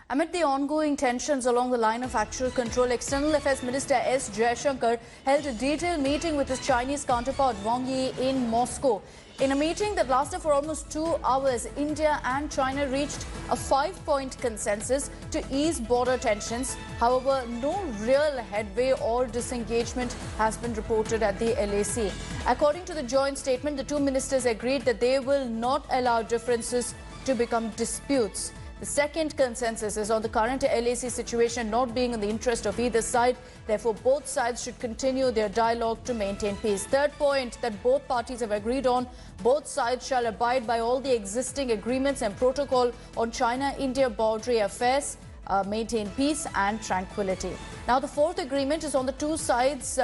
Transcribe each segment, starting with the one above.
Amid the ongoing tensions along the line of actual control, External Affairs Minister S. Jaishankar held a detailed meeting with his Chinese counterpart Wang Yi in Moscow. In a meeting that lasted for almost 2 hours, India and China reached a 5-point consensus to ease border tensions. However, no real headway or disengagement has been reported at the LAC. According to the joint statement, the two ministers agreed that they will not allow differences to become disputes. The second consensus is on the current LAC situation not being in the interest of either side. Therefore, both sides should continue their dialogue to maintain peace. Third point that both parties have agreed on, both sides shall abide by all the existing agreements and protocol on China-India boundary affairs, maintain peace and tranquility. Now, the fourth agreement is on the two sides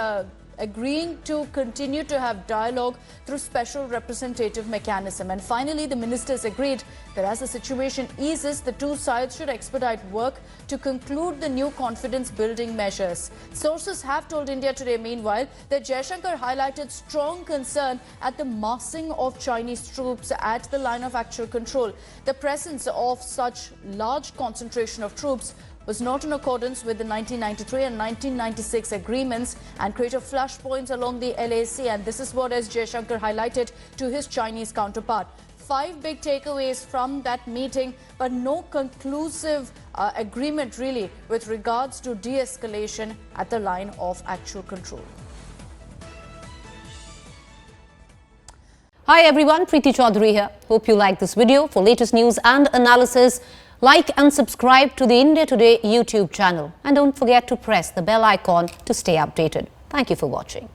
agreeing to continue to have dialogue through special representative mechanism. And finally, the ministers agreed that as the situation eases, the two sides should expedite work to conclude the new confidence-building measures. Sources have told India Today, meanwhile, that Jaishankar highlighted strong concern at the massing of Chinese troops at the line of actual control. The presence of such large concentration of troops was not in accordance with the 1993 and 1996 agreements and created flashpoints along the LAC. And this is what S. Jaishankar highlighted to his Chinese counterpart. 5 big takeaways from that meeting, but no conclusive agreement really with regards to de-escalation at the line of actual control. Hi everyone, Preeti Chaudhary here. Hope you like this video. For latest news and analysis, like and subscribe to the India Today YouTube channel. And don't forget to press the bell icon to stay updated. Thank you for watching.